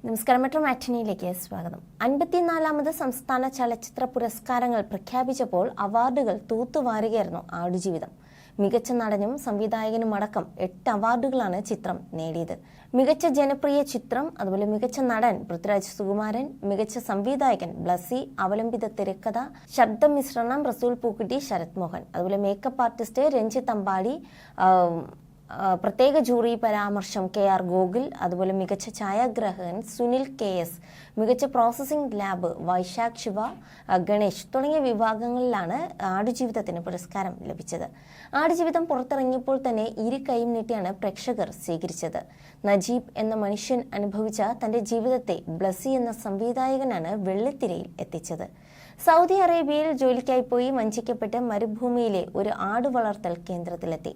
നമസ്കാരം. മെട്രോ മാറ്റിനിയിലേക്ക് സ്വാഗതം. 54ാമത് സംസ്ഥാന ചലച്ചിത്ര പുരസ്കാരങ്ങൾ പ്രഖ്യാപിച്ചപ്പോൾ അവാർഡുകൾ തൂത്തുവാരുകയായിരുന്നു ആടുജീവിതം. മികച്ച നടനും സംവിധായകനും അടക്കം 8 അവാർഡുകളാണ് ചിത്രം നേടിയത്. മികച്ച ജനപ്രിയ ചിത്രം, അതുപോലെ മികച്ച നടൻ പൃഥ്വിരാജ് സുകുമാരൻ, മികച്ച സംവിധായകൻ ബ്ലസ്സി, അവലംബിത തിരക്കഥ, ശബ്ദമിശ്രണം റസൂൽ പൂക്കുട്ടി, ശരത് മോഹൻ, അതുപോലെ മേക്കപ്പ് ആർട്ടിസ്റ്റ് രഞ്ജിത്ത് അമ്പാടി, പ്രത്യേക ജൂറി പരാമർശം KR ഗോകുൽ, അതുപോലെ മികച്ച ഛായാഗ്രാഹകൻ സുനിൽ KS, മികച്ച പ്രോസസ്സിംഗ് ലാബ് വൈശാഖ് ശിവ, ഗണേഷ് തുടങ്ങിയ വിഭാഗങ്ങളിലാണ് ആടുജീവിതത്തിന് പുരസ്കാരം ലഭിച്ചത്. ആടുജീവിതം പുറത്തിറങ്ങിയപ്പോൾ തന്നെ ഇരു കൈയും നീട്ടിയാണ് പ്രേക്ഷകർ സ്വീകരിച്ചത്. നജീബ് എന്ന മനുഷ്യൻ അനുഭവിച്ച തന്റെ ജീവിതത്തെ ബ്ലസ്സി എന്ന സംവിധായകനാണ് വെള്ളിത്തിരയിൽ എത്തിച്ചത്. സൗദി അറേബ്യയിൽ ജോലിക്കായി പോയി വഞ്ചിക്കപ്പെട്ട് മരുഭൂമിയിലെ ഒരു ആട് വളർത്തൽ കേന്ദ്രത്തിലെത്തി.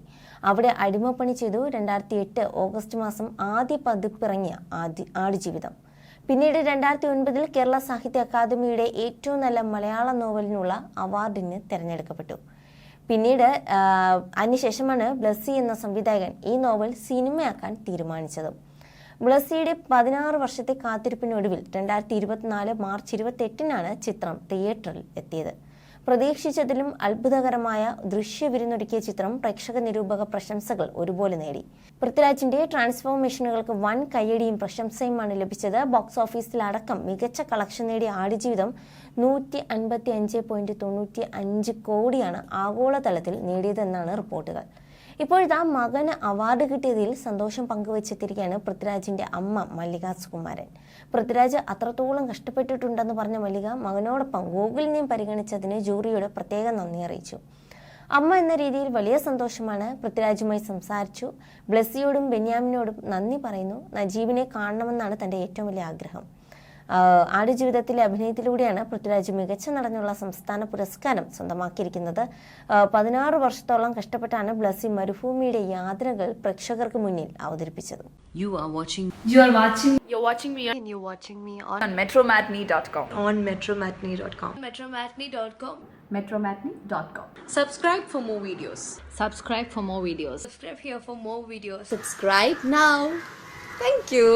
അവിടെ അടിമപ്പണി ചെയ്തു. 2008 ഓഗസ്റ്റ് മാസം ആദ്യ പതിപ്പിറങ്ങിയ ആടുജീവിതം പിന്നീട് 2009 കേരള സാഹിത്യ അക്കാദമിയുടെ ഏറ്റവും നല്ല മലയാള നോവലിനുള്ള അവാർഡിന് തിരഞ്ഞെടുക്കപ്പെട്ടു. പിന്നീട് അതിനുശേഷമാണ് ബ്ലസ്സി എന്ന സംവിധായകൻ ഈ നോവൽ സിനിമയാക്കാൻ തീരുമാനിച്ചത്. ബ്ലസ്സിയുടെ 16 വർഷത്തെ കാത്തിരിപ്പിനൊടുവിൽ 2024 മാർച്ച് 28-നാണ് ചിത്രം തിയേറ്ററിൽ എത്തിയത്. പ്രതീക്ഷിച്ചതിലും അത്ഭുതകരമായ ദൃശ്യവിരുന്നൊരുക്കിയ ചിത്രം പ്രേക്ഷക നിരൂപക പ്രശംസകൾ ഒരുപോലെ നേടി. പൃഥ്വിരാജിന്റെ ട്രാൻസ്ഫോർമേഷനുകൾക്ക് വൻ കയ്യടിയും പ്രശംസയുമാണ് ലഭിച്ചത്. ബോക്സ് ഓഫീസിലടക്കം മികച്ച കളക്ഷൻ നേടിയ ആടുജീവിതം 155.95 കോടിയാണ് ആഗോളതലത്തിൽ നേടിയതെന്നാണ് റിപ്പോർട്ടുകൾ. ഇപ്പോഴത്തെ മകന് അവാർഡ് കിട്ടിയതിൽ സന്തോഷം പങ്കുവച്ചെത്തിരിക്കുകയാണ് പൃഥ്വിരാജിന്റെ അമ്മ മല്ലിക സുകുമാരൻ. പൃഥ്വിരാജ് അത്രത്തോളം കഷ്ടപ്പെട്ടിട്ടുണ്ടെന്ന് പറഞ്ഞ മല്ലിക മകനോടൊപ്പം ഗൂഗിളിനെയും പരിഗണിച്ചതിന് ജൂറിയോട് പ്രത്യേക നന്ദി അറിയിച്ചു. അമ്മ എന്ന രീതിയിൽ വലിയ സന്തോഷമാണ്. പൃഥ്വിരാജുമായി സംസാരിച്ചു. ബ്ലസ്സിയോടും ബെന്യാമിനോടും നന്ദി പറയുന്നു. നജീബിനെ കാണണമെന്നാണ് തന്റെ ഏറ്റവും വലിയ ആഗ്രഹം. ആടുജീവിതത്തിലെ അഭിനയത്തിലൂടെയാണ് പൃഥ്വിരാജ് മികച്ച നടനുള്ള സംസ്ഥാന പുരസ്കാരം സ്വന്തമാക്കിയിരിക്കുന്നത്. 16 വർഷത്തോളം കഷ്ടപ്പെട്ടാണ് ബ്ലസ്സി മരുഭൂമിയുടെ യാതനകൾ പ്രേക്ഷകർക്ക് മുന്നിൽ അവതരിപ്പിച്ചത്. You're watching me on metromatney.com. metromatney.com. metromatney.com. Subscribe for more videos. Subscribe for more videos. Subscribe here for more videos. Subscribe now. Thank you.